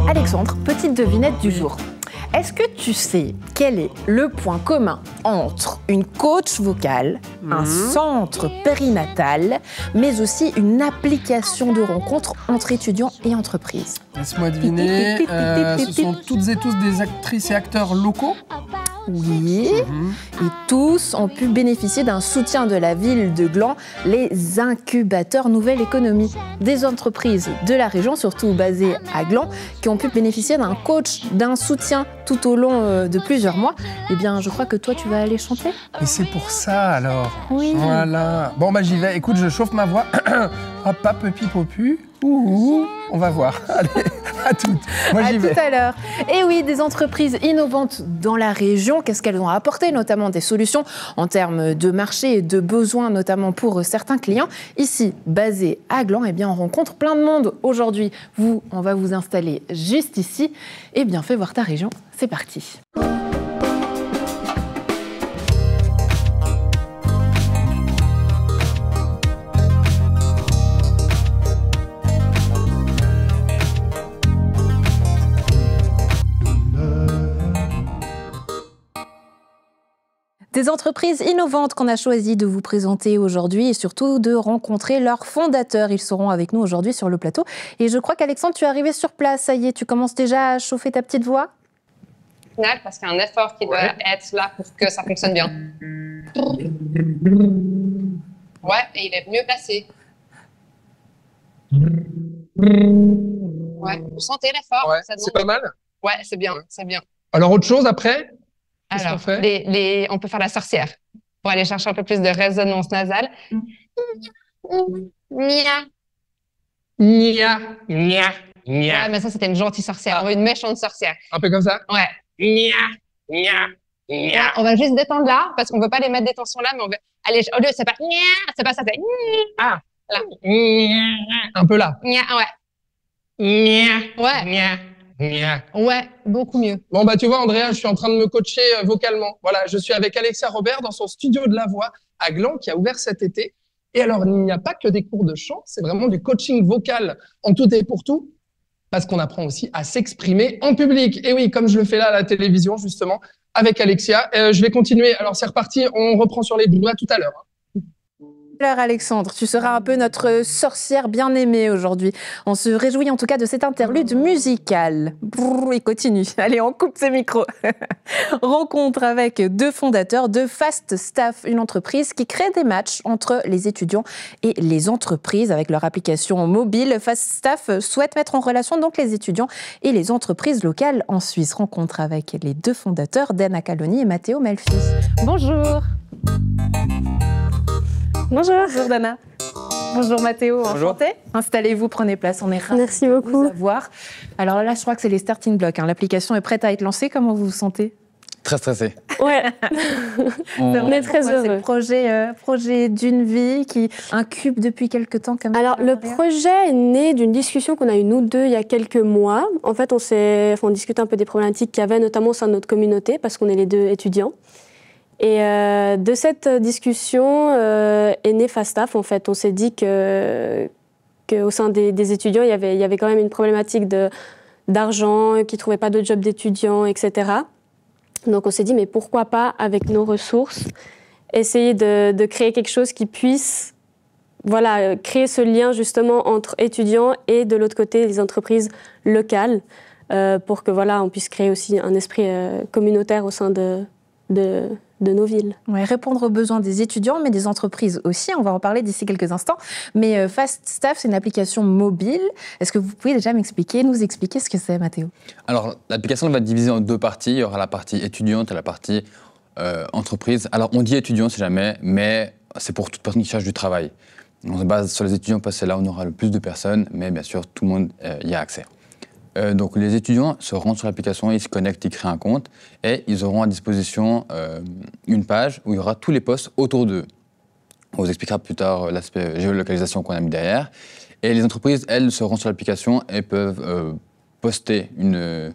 Alexandre, petite devinette du jour. Est-ce que tu sais quel est le point commun entre une coach vocale, un centre périnatal, mais aussi une application de rencontre entre étudiants et entreprises? Laisse-moi deviner, ce sont toutes et tous des actrices et acteurs locaux? Oui, et tous ont pu bénéficier d'un soutien de la ville de Gland, les incubateurs Nouvelle Économie. Des entreprises de la région, surtout basées à Gland, qui ont pu bénéficier d'un coach, d'un soutien tout au long de plusieurs mois. Eh bien, je crois que toi, tu vas aller chanter. Et c'est pour ça, alors. Oui. Voilà. Bon, bah j'y vais. Écoute, je chauffe ma voix. Hop, hop, popi, popu. Ouh, on va voir. Allez, à toutes. Moi, j'y vais. À tout à l'heure. Et oui, des entreprises innovantes dans la région, qu'est-ce qu'elles ont apporté, notamment des solutions en termes de marché et de besoins, notamment pour certains clients. Ici, basé à Gland, eh bien, on rencontre plein de monde aujourd'hui. On va vous installer juste ici. Eh bien, fais voir ta région. C'est parti. Des entreprises innovantes qu'on a choisi de vous présenter aujourd'hui et surtout de rencontrer leurs fondateurs. Ils seront avec nous aujourd'hui sur le plateau. Et je crois qu'Alexandre, tu es arrivé sur place. Ça y est, tu commences déjà à chauffer ta petite voix? Final, parce qu'il y a un effort qui doit être là pour que ça fonctionne bien. Ouais, et il est mieux placé. Ouais, vous sentez l'effort? Ouais, c'est pas mal. Ouais, c'est bien, c'est bien. Alors, autre chose après? Alors, on peut faire la sorcière pour aller chercher un peu plus de résonance nasale. Nia. Nia, nia, nia. Ouais, mais ça, c'était une gentille sorcière. On veut une méchante sorcière. Un peu comme ça? Ouais. Nia, nia, nia. Ouais, on va juste détendre là, parce qu'on veut pas les mettre des tensions là, mais on veut aller, au lieu, c'est pas nia, c'est pas ça, c'est nia. Ah. Là. Nia. Un peu là. Nia, ouais. Nia. Ouais. Nia. Nia. Ouais, beaucoup mieux. Bon, bah, tu vois, Andrea, je suis en train de me coacher vocalement. Voilà, je suis avec Alexia Robert dans son studio de la voix à Gland qui a ouvert cet été. Et alors, il n'y a pas que des cours de chant, c'est vraiment du coaching vocal en tout et pour tout, parce qu'on apprend aussi à s'exprimer en public. Et oui, comme je le fais là à la télévision, justement, avec Alexia. Je vais continuer. Alors, c'est reparti, on reprend sur les bruits. À tout à l'heure. Alors Alexandre, tu seras un peu notre sorcière bien-aimée aujourd'hui. On se réjouit en tout cas de cet interlude musical. Brrr, il continue. Allez, on coupe ce micro. Rencontre avec deux fondateurs de Fast Staff, une entreprise qui crée des matchs entre les étudiants et les entreprises avec leur application mobile. Fast Staff souhaite mettre en relation donc les étudiants et les entreprises locales en Suisse. Rencontre avec les deux fondateurs, Dana Caloni et Matteo Melfi. Bonjour. Bonjour. Bonjour Dana. Bonjour Mathéo, enchanté. Installez-vous, prenez place, on est ravis. Merci beaucoup. De vous avoir. Alors là, je crois que c'est les starting blocks. L'application est prête à être lancée. Comment vous vous sentez? Très stressé. Ouais. On est très heureux. C'est le projet d'une vie qui incube depuis quelques temps. Alors, le projet est né d'une discussion qu'on a eue nous deux il y a quelques mois. En fait, on discute un peu des problématiques qu'il y avait, notamment au sein de notre communauté, parce qu'on est les deux étudiants. Et de cette discussion est né Fast Staff. En fait, on s'est dit qu'au sein des étudiants, il y avait quand même une problématique d'argent, qu'ils ne trouvaient pas de job d'étudiants, etc. Donc on s'est dit, mais pourquoi pas, avec nos ressources, essayer de créer quelque chose qui puisse créer ce lien justement entre étudiants et de l'autre côté les entreprises locales pour que on puisse créer aussi un esprit communautaire au sein de nos villes. Ouais, répondre aux besoins des étudiants, mais des entreprises aussi. On va en parler d'ici quelques instants. Mais Fast Staff, c'est une application mobile. Est-ce que vous pouvez déjà nous expliquer ce que c'est, Mathéo? Alors, l'application va être divisée en deux parties. Il y aura la partie étudiante et la partie entreprise. Alors, on dit étudiant, si jamais, mais c'est pour toute personne qui cherche du travail. On se base sur les étudiants parce que c'est là où on aura le plus de personnes, mais bien sûr, tout le monde y a accès. Donc les étudiants se rendent sur l'application, ils se connectent, ils créent un compte et ils auront à disposition une page où il y aura tous les postes autour d'eux. On vous expliquera plus tard l'aspect géolocalisation qu'on a mis derrière. Et les entreprises, elles, se rendent sur l'application et peuvent poster une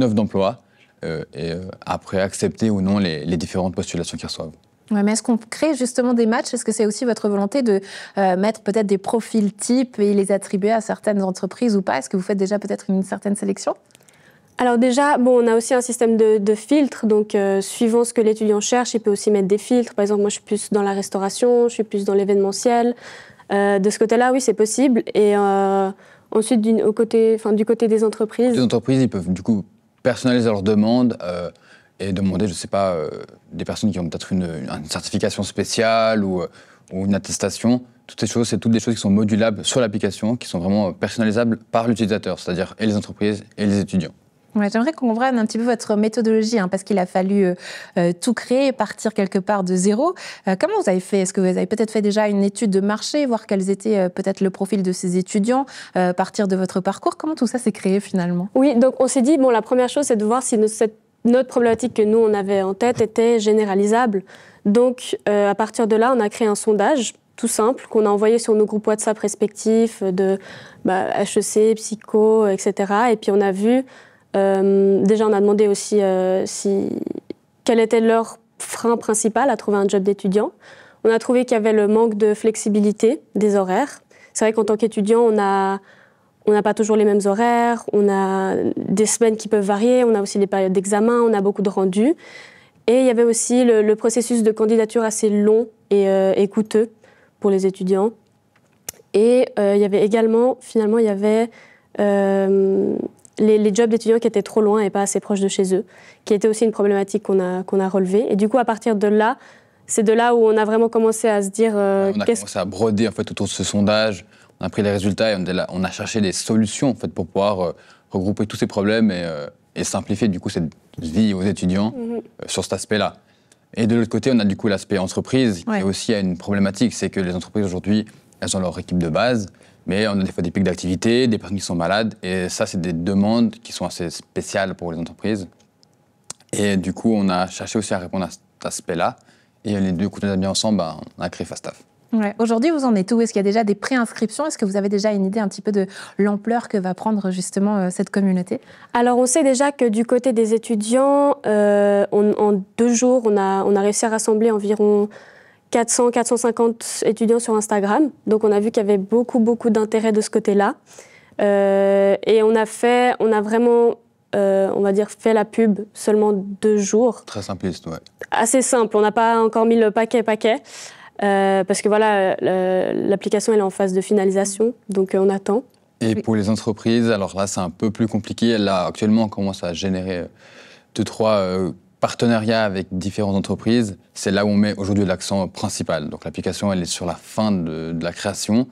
offre d'emploi et après accepter ou non les différentes postulations qu'ils reçoivent. Ouais, mais est-ce qu'on crée justement des matchs? Est-ce que c'est aussi votre volonté de mettre peut-être des profils types et les attribuer à certaines entreprises ou pas? Est-ce que vous faites déjà peut-être une certaine sélection? Alors déjà, bon, on a aussi un système de filtres, donc suivant ce que l'étudiant cherche, il peut aussi mettre des filtres. Par exemple, moi je suis plus dans la restauration, je suis plus dans l'événementiel. De ce côté-là, oui, c'est possible. Et ensuite, du côté des entreprises... Les entreprises, ils peuvent du coup personnaliser leurs demandes et demander, je ne sais pas, des personnes qui ont peut-être une certification spéciale ou une attestation. Toutes ces choses, c'est toutes des choses qui sont modulables sur l'application, qui sont vraiment personnalisables par l'utilisateur, c'est-à-dire et les entreprises et les étudiants. Ouais, j'aimerais qu'on comprenne un petit peu votre méthodologie, parce qu'il a fallu tout créer, partir quelque part de zéro. Comment vous avez fait? Est-ce que vous avez peut-être fait déjà une étude de marché, voir quels étaient peut-être le profil de ces étudiants, partir de votre parcours? Comment tout ça s'est créé finalement? Oui, donc on s'est dit, bon, la première chose, c'est de voir si notre problématique que nous, on avait en tête était généralisable. Donc, à partir de là, on a créé un sondage tout simple qu'on a envoyé sur nos groupes WhatsApp respectifs de HEC, Psycho, etc. Et puis, on a vu... déjà, on a demandé aussi quel était leur frein principal à trouver un job d'étudiant. On a trouvé qu'il y avait le manque de flexibilité des horaires. C'est vrai qu'en tant qu'étudiant, on n'a pas toujours les mêmes horaires, on a des semaines qui peuvent varier, on a aussi des périodes d'examen, on a beaucoup de rendus. Et il y avait aussi le processus de candidature assez long et coûteux pour les étudiants. Et il y avait également, finalement, il y avait... les jobs d'étudiants qui étaient trop loin et pas assez proches de chez eux, qui était aussi une problématique qu'on a relevée. Et du coup, à partir de là, c'est de là où on a vraiment commencé à se dire... on a commencé à broder en fait, autour de ce sondage, on a pris les résultats et on a cherché des solutions en fait, pour pouvoir regrouper tous ces problèmes et simplifier du coup, cette vie aux étudiants sur cet aspect-là. Et de l'autre côté, on a du coup l'aspect entreprise, qui est aussi une problématique, c'est que les entreprises aujourd'hui, elles ont leur équipe de base, mais on a des fois des pics d'activité, des personnes qui sont malades, et ça, c'est des demandes qui sont assez spéciales pour les entreprises. Et du coup, on a cherché aussi à répondre à cet aspect-là, et les deux, quand on a mis ensemble, on a créé FastStaff. Ouais. Aujourd'hui, vous en êtes où? Est-ce qu'il y a déjà des préinscriptions? Est-ce que vous avez déjà une idée un petit peu de l'ampleur que va prendre justement cette communauté? Alors, on sait déjà que du côté des étudiants, en 2 jours, on a réussi à rassembler environ 400-450 étudiants sur Instagram. Donc, on a vu qu'il y avait beaucoup d'intérêt de ce côté-là. Et on a vraiment, on va dire, fait la pub seulement 2 jours. Très simpliste, ouais. Assez simple. On n'a pas encore mis le paquet. Parce que voilà, l'application elle est en phase de finalisation, donc on attend. Et pour les entreprises, alors là, c'est un peu plus compliqué. Là, actuellement, on commence à générer 2-3 partenariats avec différentes entreprises. C'est là où on met aujourd'hui l'accent principal. Donc l'application, elle est sur la fin de la création.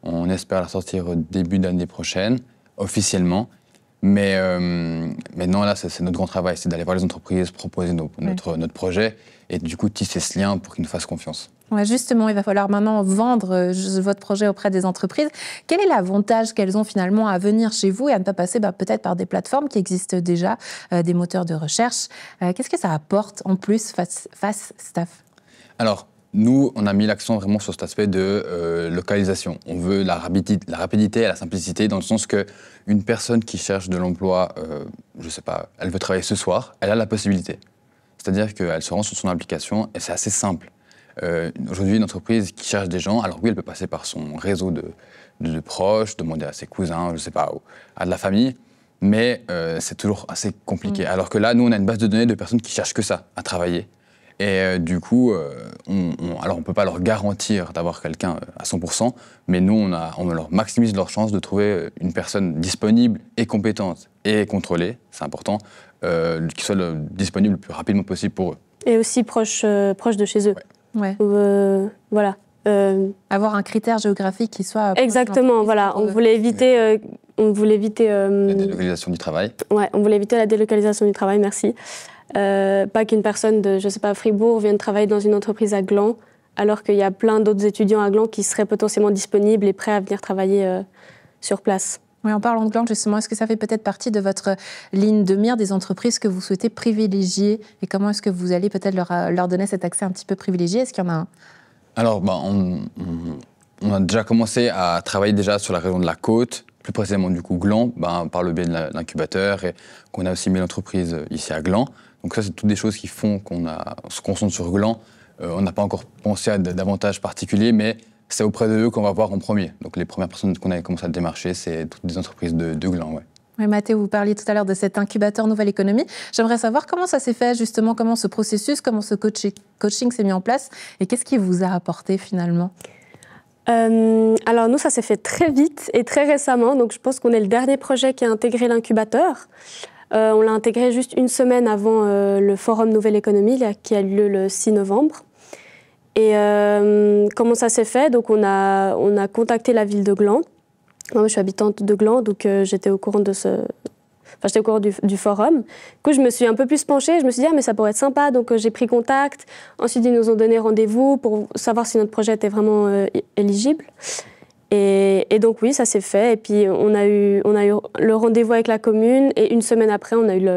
On espère la sortir début d'année prochaine, officiellement. Mais non, là, c'est notre grand travail, c'est d'aller voir les entreprises, proposer notre projet et du coup tisser ce lien pour qu'ils nous fassent confiance. Ouais, justement, il va falloir maintenant vendre votre projet auprès des entreprises. Quel est l'avantage qu'elles ont finalement à venir chez vous et à ne pas passer peut-être par des plateformes qui existent déjà, des moteurs de recherche? Qu'est-ce que ça apporte en plus FastStaff? Alors, nous, on a mis l'accent vraiment sur cet aspect de localisation. On veut la rapidité et la simplicité dans le sens qu'une personne qui cherche de l'emploi, je ne sais pas, elle veut travailler ce soir, elle a la possibilité. C'est-à-dire qu'elle se rend sur son application et c'est assez simple. Aujourd'hui, une entreprise qui cherche des gens, alors oui, elle peut passer par son réseau de proches, demander à ses cousins, je ne sais pas, à de la famille, mais c'est toujours assez compliqué. Alors que là, nous, on a une base de données de personnes qui cherchent que ça, à travailler. Et du coup, alors on ne peut pas leur garantir d'avoir quelqu'un à 100%, mais nous, on leur maximise leur chance de trouver une personne disponible et compétente et contrôlée, c'est important, qui soit disponible le plus rapidement possible pour eux. Et aussi proche de chez eux. Ouais. Voilà. Avoir un critère géographique qui soit... Exactement, voilà. On voulait éviter... La délocalisation du travail. Ouais, on voulait éviter la délocalisation du travail, merci. Pas qu'une personne de, je sais pas, Fribourg vienne travailler dans une entreprise à Gland, alors qu'il y a plein d'autres étudiants à Gland qui seraient potentiellement disponibles et prêts à venir travailler sur place. Oui, en parlant de Gland, justement, est-ce que ça fait peut-être partie de votre ligne de mire des entreprises que vous souhaitez privilégier? Et comment est-ce que vous allez peut-être leur donner cet accès un petit peu privilégié? Est-ce qu'il y en a un? Alors, on a déjà commencé à travailler déjà sur la région de la Côte, plus précisément du coup Gland, par le biais de l'incubateur, et qu'on a aussi mis l'entreprise ici à Gland. Donc ça, c'est toutes des choses qui font qu'on se concentre sur Gland On n'a pas encore pensé à d'avantages particuliers, mais c'est auprès de eux qu'on va voir en premier. Donc les premières personnes qu'on avait commencé à démarcher, c'est toutes des entreprises de Gland. Ouais. Oui, Mathéo, vous parliez tout à l'heure de cet incubateur Nouvelle Économie. J'aimerais savoir comment ça s'est fait, justement, comment ce processus, comment ce coaching s'est mis en place et qu'est-ce qui vous a apporté finalement? Alors nous, ça s'est fait très vite et très récemment. Donc je pense qu'on est le dernier projet qui a intégré l'incubateur. On l'a intégré juste une semaine avant le forum Nouvelle Économie là, qui a lieu le 6 novembre. Et comment ça s'est fait? Donc on a contacté la ville de Gland. Moi, je suis habitante de Gland, donc j'étais au courant de j'étais au courant du forum. Du coup, je me suis un peu plus penchée. Je me suis dit, mais ça pourrait être sympa. Donc, j'ai pris contact. Ensuite, ils nous ont donné rendez-vous pour savoir si notre projet était vraiment éligible. Et donc, oui, ça s'est fait. Et puis, on a eu le rendez-vous avec la commune. Et une semaine après, on a eu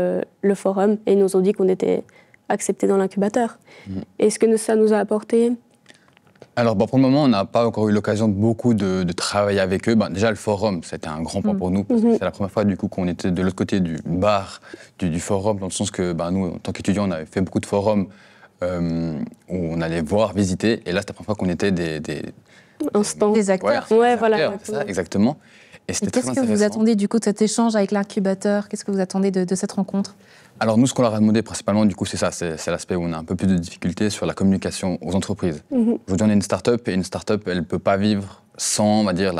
le forum. Et ils nous ont dit qu'on était acceptés dans l'incubateur. Et ce que ça nous a apporté? Alors, pour le moment, on n'a pas encore eu l'occasion beaucoup de travailler avec eux. Déjà, le forum, c'était un grand point pour nous. Parce que c'est la première fois, du coup, qu'on était de l'autre côté du bar du forum, dans le sens que nous, en tant qu'étudiants, on avait fait beaucoup de forums où on allait voir, visiter. Et là, c'était la première fois qu'on était des acteurs. Ouais, voilà. Acteurs, ça, exactement. Et c'était très qu'est-ce que intéressant. vous attendiez, du coup, de cet échange avec l'incubateur? Qu'est-ce que vous attendez de cette rencontre? Alors nous, ce qu'on leur a demandé principalement, du coup, c'est ça, c'est l'aspect où on a un peu plus de difficultés sur la communication aux entreprises. Aujourd'hui, on est une start-up, et une start-up, elle ne peut pas vivre sans, on va dire,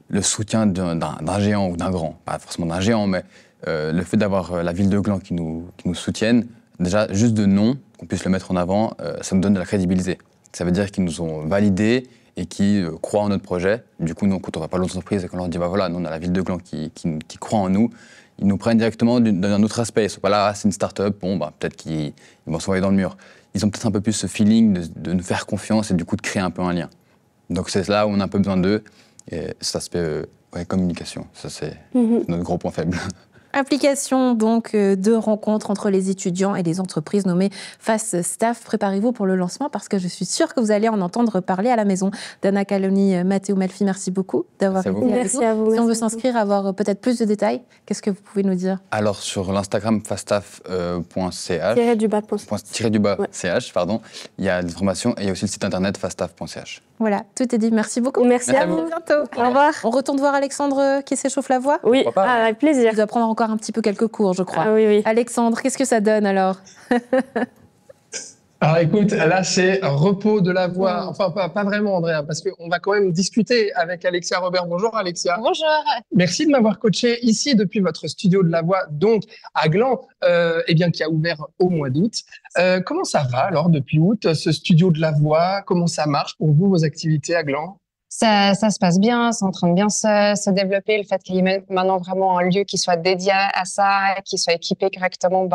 le soutien d'un géant ou d'un grand. Pas forcément d'un géant, mais le fait d'avoir la ville de Gland qui nous soutienne, déjà, juste de nom, qu'on puisse le mettre en avant, ça nous donne de la crédibilité. Ça veut dire qu'ils nous ont validés et qui croient en notre projet. Du coup, nous, quand on va parler aux entreprises et qu'on leur dit, voilà, nous, on a la ville de Gland qui croit en nous, ils nous prennent directement d'un autre aspect. Ils ne sont pas là, c'est une start-up, peut-être qu'ils vont s'envoyer dans le mur. Ils ont peut-être un peu plus ce feeling de nous faire confiance et du coup de créer un peu un lien. Donc c'est là où on a un peu besoin d'eux. Et cet aspect communication, ça c'est notre gros point faible. Application donc de rencontres entre les étudiants et les entreprises nommées Fast Staff. Préparez-vous pour le lancement parce que je suis sûre que vous allez en entendre parler à la maison. Dana Caloni, Mathéo Melfi, merci beaucoup d'avoir été avec nous. Merci à vous. Si on veut s'inscrire, avoir peut-être plus de détails, qu'est-ce que vous pouvez nous dire? Alors sur l'Instagram faststaff.ch, ch, pardon, il y a des informations et il y a aussi le site internet faststaff.ch. Voilà, tout est dit. Merci beaucoup. Merci à vous. À bientôt. Au revoir. On retourne voir Alexandre qui s'échauffe la voix? Oui, avec plaisir. Il doit prendre encore un petit peu quelques cours, je crois. Ah oui. Alexandre, qu'est-ce que ça donne alors? Alors écoute, là c'est repos de la voix, enfin pas vraiment Andrea, parce qu'on va quand même discuter avec Alexia Robert. Bonjour Alexia. Bonjour. Merci de m'avoir coaché ici depuis votre studio de la voix, donc à Gland, qui a ouvert au mois d'août. Comment ça va alors depuis août, ce studio de la voix? Comment ça marche pour vous, vos activités à Gland? Ça se passe bien, c'est en train de bien se développer. Le fait qu'il y ait maintenant vraiment un lieu qui soit dédié à ça, qui soit équipé correctement,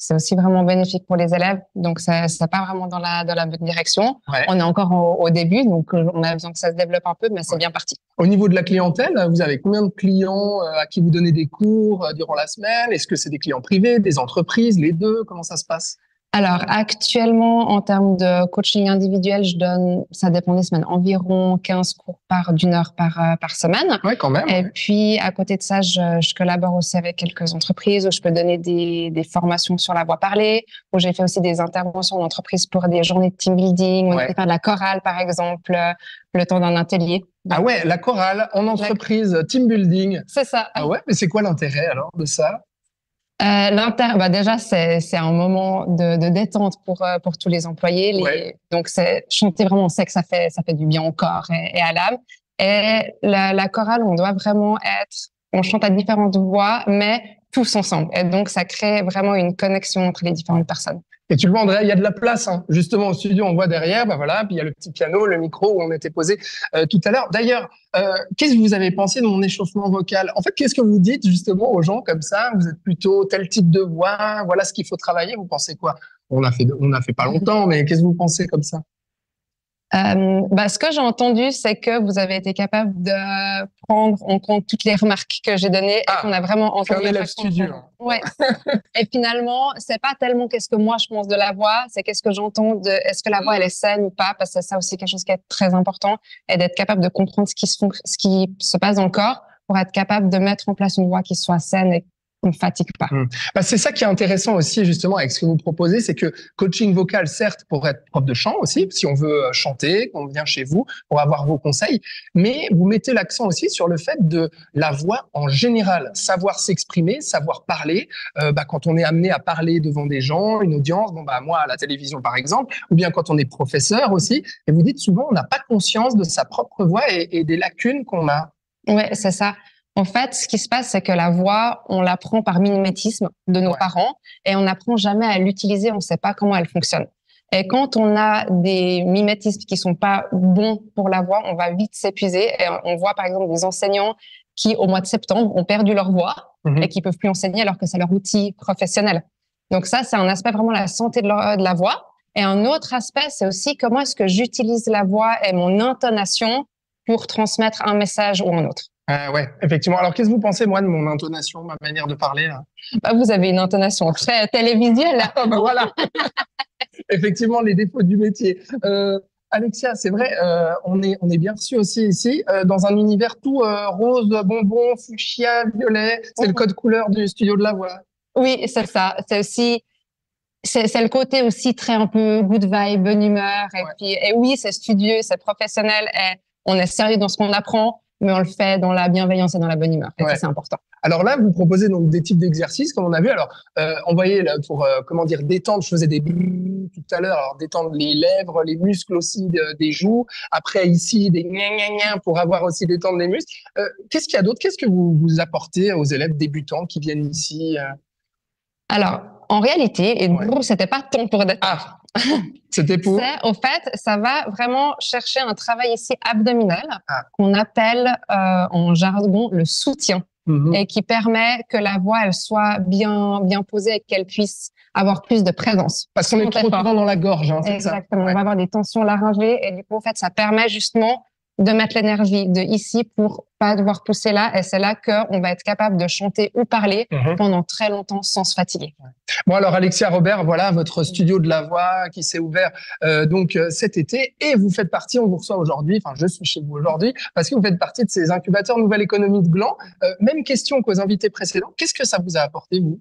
c'est aussi vraiment bénéfique pour les élèves. Donc, ça part vraiment dans la bonne direction. Ouais. On est encore au début, donc on a besoin que ça se développe un peu, mais c'est bien parti. Au niveau de la clientèle, vous avez combien de clients à qui vous donnez des cours durant la semaine? Est-ce que c'est des clients privés, des entreprises, les deux? Comment ça se passe? Alors, actuellement, en termes de coaching individuel, ça dépend des semaines, environ 15 cours d'une heure par semaine. Ouais, quand même. Et puis, à côté de ça, je collabore aussi avec quelques entreprises où je peux donner des formations sur la voix parlée, où j'ai fait aussi des interventions en entreprise pour des journées de team building, où on fait faire de la chorale, par exemple, le temps d'un atelier. Ah ouais, la chorale en entreprise, team building. C'est ça. Ah ouais, mais c'est quoi l'intérêt alors de ça? Déjà, c'est un moment de détente pour tous les employés. Donc, chanter vraiment, on sait que ça fait du bien au corps et à l'âme. Et la chorale, on doit vraiment on chante à différentes voix, mais tous ensemble. Et donc, ça crée vraiment une connexion entre les différentes personnes. Et tu le vois, Andrea, il y a de la place. Justement, au studio, on voit derrière, puis il y a le petit piano, le micro où on était posé tout à l'heure. D'ailleurs, qu'est-ce que vous avez pensé de mon échauffement vocal? En fait, qu'est-ce que vous dites justement aux gens comme ça? Vous êtes plutôt tel type de voix, voilà ce qu'il faut travailler. Vous pensez quoi? On a fait pas longtemps, mais qu'est-ce que vous pensez comme ça? Ce que j'ai entendu, c'est que vous avez été capable de prendre en compte toutes les remarques que j'ai données et qu'on a vraiment entendu. C'est un élève studio. Ouais. Et finalement, c'est pas tellement qu'est-ce que moi je pense de la voix, c'est qu'est-ce que j'entends est-ce que la voix elle est saine ou pas, parce que c'est ça aussi quelque chose qui est très important, et d'être capable de comprendre ce qui se passe dans le corps pour être capable de mettre en place une voix qui soit saine et on ne fatigue pas. Bah, c'est ça qui est intéressant aussi justement avec ce que vous proposez, c'est que coaching vocal, certes, pour être prof de chant aussi, si on veut chanter, qu'on vient chez vous pour avoir vos conseils, mais vous mettez l'accent aussi sur le fait de la voix en général, savoir s'exprimer, savoir parler. Quand on est amené à parler devant des gens, une audience, moi à la télévision par exemple, ou bien quand on est professeur aussi, et vous dites souvent on n'a pas conscience de sa propre voix et des lacunes qu'on a. Ouais, c'est ça. En fait, ce qui se passe, c'est que la voix, on l'apprend par mimétisme de nos parents et on n'apprend jamais à l'utiliser, on ne sait pas comment elle fonctionne. Et quand on a des mimétismes qui sont pas bons pour la voix, on va vite s'épuiser. Et on voit par exemple des enseignants qui, au mois de septembre, ont perdu leur voix et qui peuvent plus enseigner alors que c'est leur outil professionnel. Donc ça, c'est un aspect vraiment la santé de la voix. Et un autre aspect, c'est aussi comment est-ce que j'utilise la voix et mon intonation pour transmettre un message ou un autre. Ouais, effectivement. Alors, qu'est-ce que vous pensez, moi, de mon intonation, ma manière de parler là? Vous avez une intonation très télévisuelle. Voilà. Effectivement, les défauts du métier. Alexia, c'est vrai, on est bien reçu aussi ici, dans un univers tout rose, bonbon, fuchsia, violet. C'est le code couleur du studio de la voix. Oui, c'est ça. C'est aussi... C'est le côté aussi très un peu good vibe, bonne humeur. Et oui, c'est studieux, c'est professionnel. Et on est sérieux dans ce qu'on apprend, mais on le fait dans la bienveillance et dans la bonne humeur. Et ça, c'est important. Alors là, vous proposez donc des types d'exercices, comme on a vu. Alors, on voyait là, pour détendre, je faisais des tout à l'heure. Alors, détendre les lèvres, les muscles aussi des joues. Après, ici, des gna pour avoir aussi détendre les muscles. Qu'est-ce qu'il y a d'autre? Qu'est-ce que vous apportez aux élèves débutants qui viennent ici? Alors, en réalité, et c'était pas tant pour détendre. C'était pour? Au fait, ça va vraiment chercher un travail ici abdominal qu'on appelle en jargon le soutien et qui permet que la voix elle soit bien posée et qu'elle puisse avoir plus de présence. Parce qu'on est trop souvent dans la gorge, hein, c'est ça. Exactement. On va avoir des tensions laryngées et du coup, en fait, ça permet justement de mettre l'énergie de ici pour pas devoir pousser là. Et c'est là qu'on va être capable de chanter ou parler pendant très longtemps sans se fatiguer. Bon, alors, Alexia Robert, voilà votre studio de la voix qui s'est ouvert cet été et vous faites partie, on vous reçoit aujourd'hui, enfin, je suis chez vous aujourd'hui parce que vous faites partie de ces incubateurs Nouvelle Économie de Gland. Même question qu'aux invités précédents. Qu'est-ce que ça vous a apporté, vous?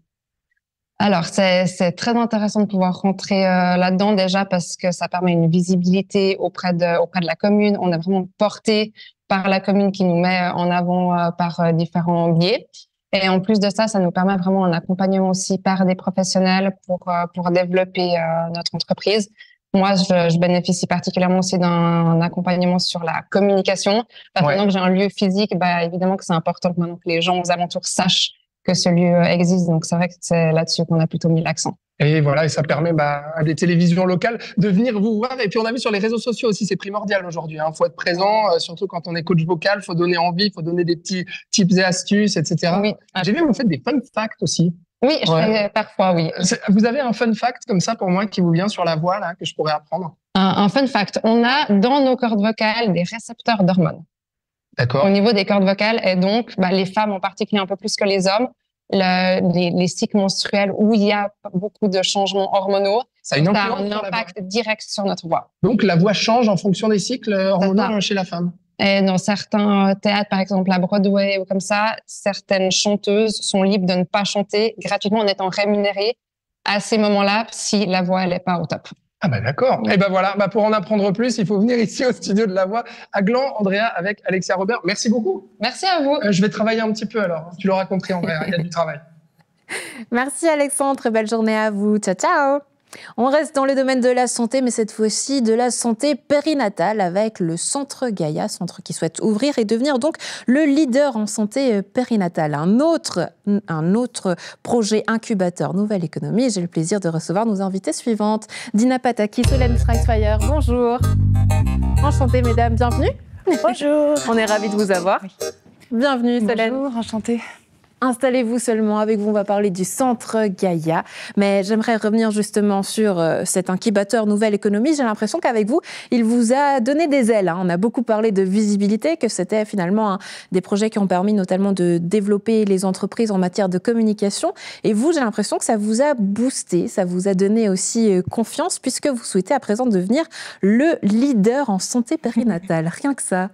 Alors, c'est très intéressant de pouvoir rentrer là-dedans déjà parce que ça permet une visibilité auprès de la commune. On est vraiment porté par la commune qui nous met en avant par différents biais. Et en plus de ça, ça nous permet vraiment un accompagnement aussi par des professionnels pour développer notre entreprise. Moi, je bénéficie particulièrement aussi d'un accompagnement sur la communication. Maintenant que j'ai un lieu physique, évidemment que c'est important que maintenant que les gens aux alentours sachent que ce lieu existe. Donc, c'est vrai que c'est là-dessus qu'on a plutôt mis l'accent. Et voilà, et ça permet à des télévisions locales de venir vous voir. Et puis, on a vu sur les réseaux sociaux aussi, c'est primordial aujourd'hui. Faut être présent, surtout quand on est coach vocal, faut donner envie, faut donner des petits tips et astuces, etc. Oui. J'ai vu que vous faites des fun facts aussi. Oui, je fais parfois, oui. Vous avez un fun fact comme ça pour moi qui vous vient sur la voix, là, que je pourrais apprendre? Un fun fact. On a dans nos cordes vocales des récepteurs d'hormones. D'accord. Au niveau des cordes vocales, et donc les femmes en particulier un peu plus que les hommes, les cycles menstruels où il y a beaucoup de changements hormonaux, ça a un impact direct sur notre voix. Donc la voix change en fonction des cycles hormonaux chez la femme. Et dans certains théâtres, par exemple à Broadway ou comme ça, certaines chanteuses sont libres de ne pas chanter gratuitement en étant rémunérées à ces moments-là si la voix elle est pas au top. Ah d'accord. Et voilà, pour en apprendre plus, il faut venir ici au studio de la voix à Gland, Andrea, avec Alexia Robert. Merci beaucoup. Merci à vous. Je vais travailler un petit peu alors. Tu l'auras compris, Andrea, il y a du travail. Merci Alexandre, très belle journée à vous. Ciao, ciao. On reste dans le domaine de la santé, mais cette fois-ci de la santé périnatale avec le Centre Gaïa, centre qui souhaite ouvrir et devenir donc le leader en santé périnatale. Un autre projet incubateur Nouvelle Économie. J'ai le plaisir de recevoir nos invités suivantes. Dina Pataki, Solène Streisfire, bonjour. Enchantée mesdames, bienvenue. Bonjour. On est ravis de vous avoir. Bienvenue Solène. Bonjour, enchantée. Installez-vous seulement, avec vous on va parler du Centre Gaïa, mais j'aimerais revenir justement sur cet incubateur Nouvelle Économie. J'ai l'impression qu'avec vous, il vous a donné des ailes. On a beaucoup parlé de visibilité, que c'était finalement des projets qui ont permis notamment de développer les entreprises en matière de communication. Et vous, j'ai l'impression que ça vous a boosté, ça vous a donné aussi confiance, puisque vous souhaitez à présent devenir le leader en santé périnatale. Rien que ça.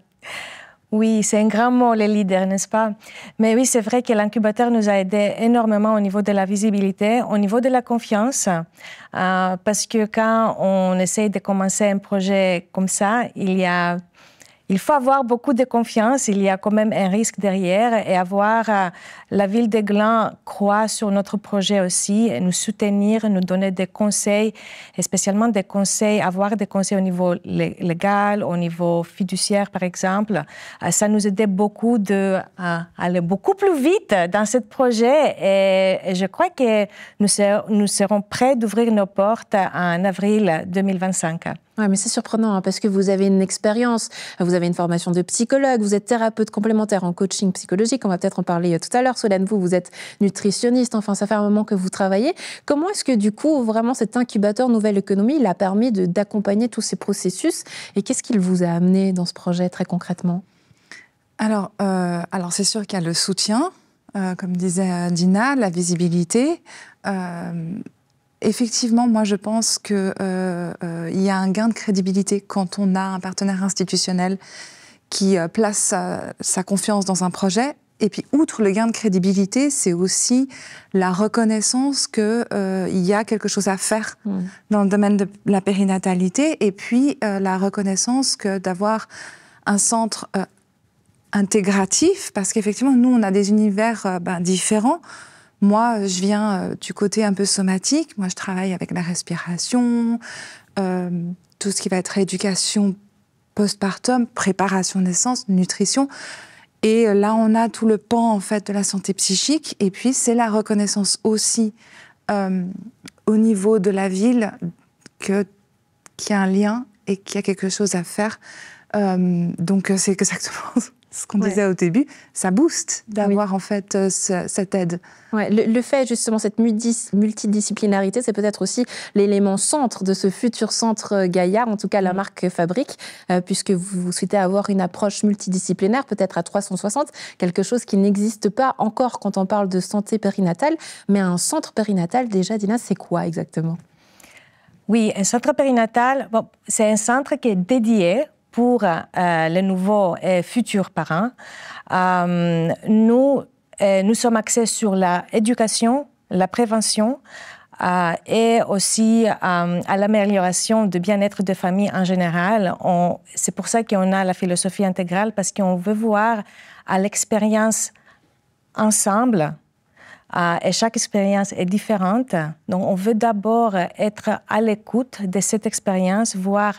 Oui, c'est un grand mot, les leaders, n'est-ce pas? Mais oui, c'est vrai que l'incubateur nous a aidé énormément au niveau de la visibilité, au niveau de la confiance, parce que quand on essaye de commencer un projet comme ça, il faut avoir beaucoup de confiance, il y a quand même un risque derrière et avoir la ville de Gland croire sur notre projet aussi, et nous soutenir, nous donner des conseils, et spécialement des conseils, avoir des conseils au niveau légal, au niveau fiduciaire par exemple. Ça nous aidait beaucoup à aller beaucoup plus vite dans ce projet et je crois que nous serons prêts d'ouvrir nos portes en avril 2025. Ouais, mais c'est surprenant hein, parce que vous avez une expérience, vous avez une formation de psychologue, vous êtes thérapeute complémentaire en coaching psychologique, on va peut-être en parler tout à l'heure. Solène, vous êtes nutritionniste, enfin ça fait un moment que vous travaillez. Comment est-ce que du coup, vraiment cet incubateur Nouvelle Économie, il a permis d'accompagner tous ces processus et qu'est-ce qu'il vous a amené dans ce projet très concrètement? Alors c'est sûr qu'il y a le soutien, comme disait Dina, la visibilité. Effectivement, moi, je pense qu'il y a un gain de crédibilité quand on a un partenaire institutionnel qui place sa confiance dans un projet. Et puis, outre le gain de crédibilité, c'est aussi la reconnaissance qu'il y a quelque chose à faire dans le domaine de la périnatalité. Et puis, la reconnaissance que d'avoir un centre intégratif, parce qu'effectivement, nous, on a des univers différents. Moi, je viens du côté un peu somatique. Moi, je travaille avec la respiration, tout ce qui va être rééducation postpartum, préparation naissance, nutrition. Et là, on a tout le pan, en fait, de la santé psychique. Et puis, c'est la reconnaissance aussi au niveau de la ville qu'il y a un lien et qu'il y a quelque chose à faire. Donc, c'est exactement ce qu'on disait au début, ça booste d'avoir en fait cette aide. Ouais, le fait justement, cette multidisciplinarité, c'est peut-être aussi l'élément centre de ce futur centre Gaïa, en tout cas la marque fabrique, puisque vous souhaitez avoir une approche multidisciplinaire, peut-être à 360, quelque chose qui n'existe pas encore quand on parle de santé périnatale, mais un centre périnatal, déjà, Dina, c'est quoi exactement? Oui, un centre périnatal, c'est un centre qui est dédié pour les nouveaux et futurs parents. Nous sommes axés sur l'éducation, la prévention et aussi à l'amélioration du bien-être des familles en général. C'est pour ça qu'on a la philosophie intégrale, parce qu'on veut voir à l'expérience ensemble. Et chaque expérience est différente. Donc, on veut d'abord être à l'écoute de cette expérience, voir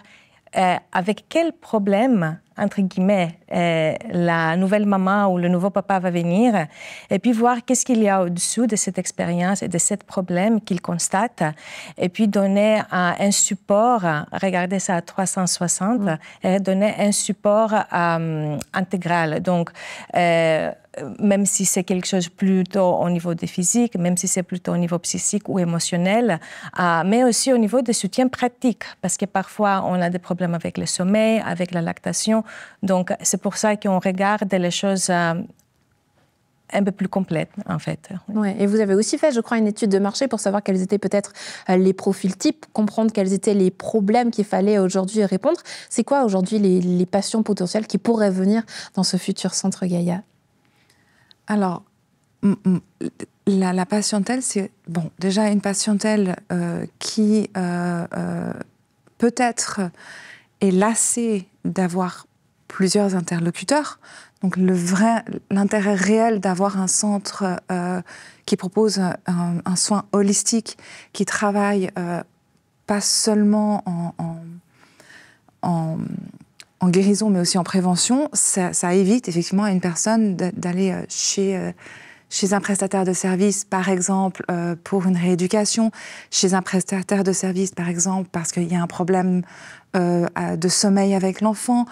avec quel problème, entre guillemets, la nouvelle maman ou le nouveau papa va venir, et puis voir qu'est-ce qu'il y a au-dessous de cette expérience et de ce problème qu'il constate, et puis donner un support, regarder ça à 360, et donner un support intégral. Donc, même si c'est quelque chose plutôt au niveau du physique, même si c'est plutôt au niveau psychique ou émotionnel, mais aussi au niveau des soutiens pratiques, parce que parfois on a des problèmes avec le sommeil, avec la lactation. Donc c'est pour ça qu'on regarde les choses un peu plus complètes, en fait. Ouais, et vous avez aussi fait, je crois, une étude de marché pour savoir quels étaient peut-être les profils types, comprendre quels étaient les problèmes qu'il fallait aujourd'hui répondre. C'est quoi aujourd'hui les patients potentiels qui pourraient venir dans ce futur centre Gaïa? Alors, la patientèle, c'est déjà une patientèle qui peut-être est lassée d'avoir plusieurs interlocuteurs. Donc, l'intérêt réel d'avoir un centre qui propose un soin holistique, qui travaille pas seulement en guérison, mais aussi en prévention, ça évite effectivement à une personne d'aller chez un prestataire de service, par exemple, pour une rééducation, chez un prestataire de service, par exemple, parce qu'il y a un problème de sommeil avec l'enfant,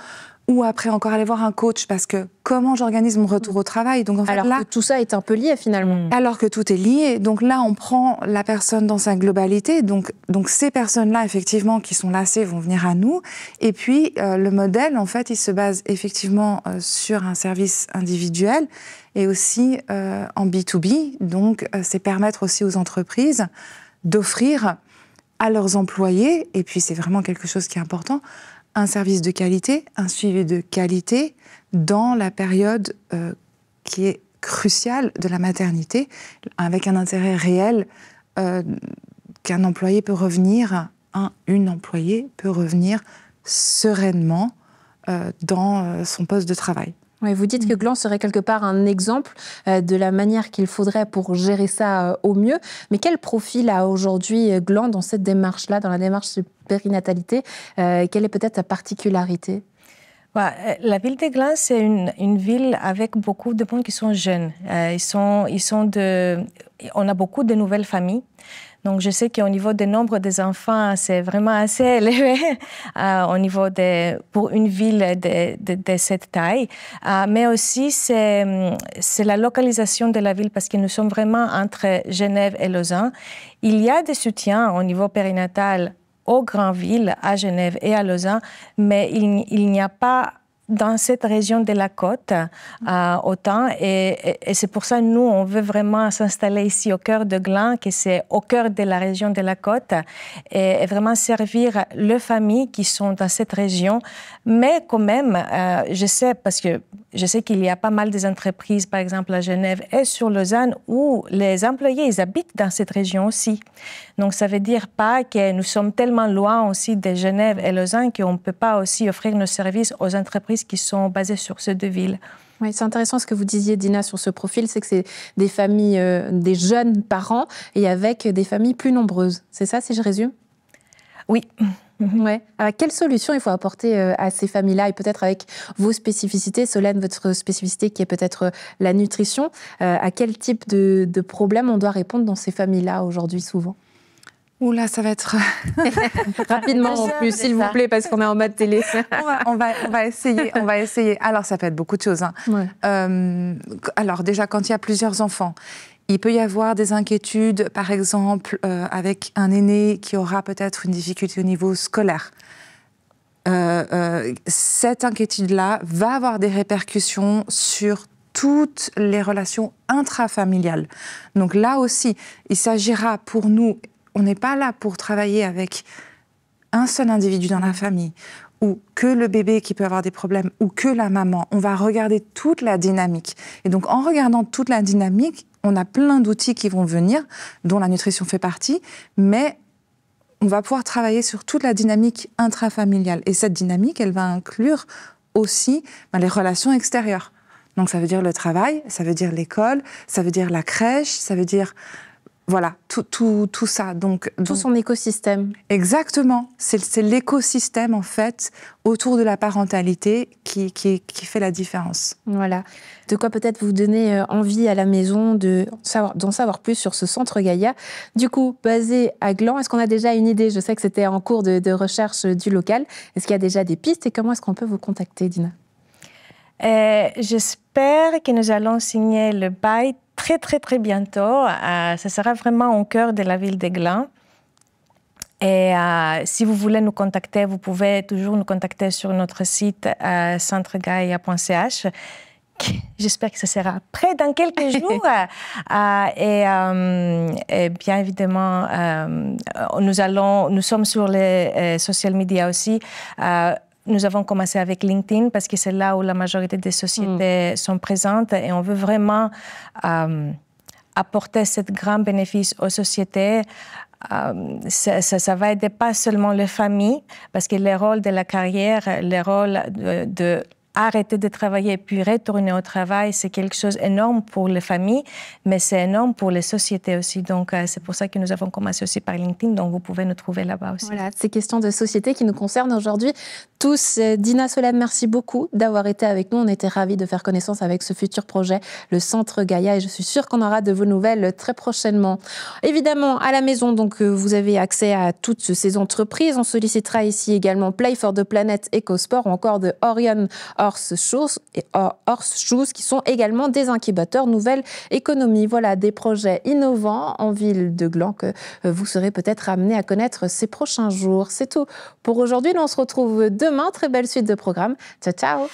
ou après encore aller voir un coach, parce que comment j'organise mon retour au travail. Donc en fait, alors que tout ça est un peu lié finalement. Alors que tout est lié. Donc là, on prend la personne dans sa globalité. Donc ces personnes-là, effectivement, qui sont lassées, vont venir à nous. Et puis, le modèle, en fait, il se base effectivement sur un service individuel et aussi en B2B. Donc, c'est permettre aussi aux entreprises d'offrir à leurs employés, et puis c'est vraiment quelque chose qui est important, un service de qualité, un suivi de qualité, dans la période qui est cruciale de la maternité, avec un intérêt réel qu'un employé peut revenir, une employée peut revenir sereinement dans son poste de travail. Oui, vous dites que Gland serait quelque part un exemple de la manière qu'il faudrait pour gérer ça au mieux. Mais quel profil a aujourd'hui Gland dans cette démarche-là, dans la démarche de périnatalité? Quelle est peut-être sa particularité? La ville de Gland, c'est une ville avec beaucoup de monde qui sont jeunes. On a beaucoup de nouvelles familles. Donc, je sais qu'au niveau du nombre des enfants, c'est vraiment assez élevé pour une ville de cette taille. Mais aussi, c'est la localisation de la ville parce que nous sommes vraiment entre Genève et Lausanne. Il y a des soutiens au niveau périnatal aux grandes villes, à Genève et à Lausanne, mais il n'y a pas dans cette région de la côte autant. Et c'est pour ça que nous, on veut vraiment s'installer ici au cœur de Gland, que c'est au cœur de la région de la côte, et vraiment servir les familles qui sont dans cette région. Mais quand même, je sais qu'il y a pas mal d'entreprises, par exemple à Genève et sur Lausanne, où les employés, ils habitent dans cette région aussi. Donc, ça veut dire pas que nous sommes tellement loin aussi de Genève et Lausanne qu'on ne peut pas aussi offrir nos services aux entreprises qui sont basées sur ces deux villes. Oui, c'est intéressant ce que vous disiez, Dina, sur ce profil, c'est que c'est des familles, des jeunes parents et avec des familles plus nombreuses. C'est ça, si je résume? Oui. Ouais. Quelle solution il faut apporter à ces familles-là et peut-être avec vos spécificités, Solène, votre spécificité qui est peut-être la nutrition, à quel type de problème on doit répondre dans ces familles-là aujourd'hui souvent? Oula, ça va être... Rapidement en plus, s'il vous plaît, parce qu'on est en mode télé. on va essayer. Alors, ça peut être beaucoup de choses. Ouais. Alors, déjà, quand il y a plusieurs enfants, il peut y avoir des inquiétudes, par exemple, avec un aîné qui aura peut-être une difficulté au niveau scolaire. Cette inquiétude-là va avoir des répercussions sur toutes les relations intrafamiliales. Donc là aussi, il s'agira pour nous... On n'est pas là pour travailler avec un seul individu dans la famille, ou que le bébé qui peut avoir des problèmes, ou que la maman. On va regarder toute la dynamique. Et donc, en regardant toute la dynamique, on a plein d'outils qui vont venir, dont la nutrition fait partie, mais on va pouvoir travailler sur toute la dynamique intrafamiliale. Et cette dynamique, elle va inclure aussi les relations extérieures. Donc, ça veut dire le travail, ça veut dire l'école, ça veut dire la crèche, ça veut dire... Voilà, tout ça. Donc, tout son écosystème. Exactement. C'est l'écosystème, en fait, autour de la parentalité qui fait la différence. Voilà. De quoi peut-être vous donner envie à la maison d'en savoir plus sur ce centre Gaïa. Du coup, basé à Gland, est-ce qu'on a déjà une idée? Je sais que c'était en cours de recherche du local. Est-ce qu'il y a déjà des pistes et comment est-ce qu'on peut vous contacter, Dina? J'espère que nous allons signer le bail très, très, très bientôt. Ça sera vraiment au cœur de la ville de Gland. Et si vous voulez nous contacter, vous pouvez toujours nous contacter sur notre site centregaia.ch. J'espère que ça sera prêt dans quelques jours. Et bien évidemment, nous sommes sur les social media aussi. Nous avons commencé avec LinkedIn parce que c'est là où la majorité des sociétés sont présentes et on veut vraiment apporter ce grand bénéfice aux sociétés. Ça va aider pas seulement les familles parce que le rôle de la carrière, le rôle de arrêter de travailler et puis retourner au travail, c'est quelque chose d'énorme pour les familles, mais c'est énorme pour les sociétés aussi. Donc, c'est pour ça que nous avons commencé aussi par LinkedIn, donc vous pouvez nous trouver là-bas aussi. Voilà, ces questions de société qui nous concernent aujourd'hui tous. Dina, Solène, merci beaucoup d'avoir été avec nous. On était ravis de faire connaissance avec ce futur projet, le Centre Gaïa, et je suis sûre qu'on aura de vos nouvelles très prochainement. Évidemment, à la maison, donc, vous avez accès à toutes ces entreprises. On sollicitera ici également Play for the Planet EcoSport ou encore de Orion Horse Shoes, qui sont également des incubateurs nouvelle économie. Voilà, des projets innovants en ville de Gland que vous serez peut-être amenés à connaître ces prochains jours. C'est tout pour aujourd'hui. On se retrouve demain. Très belle suite de programmes. Ciao, ciao.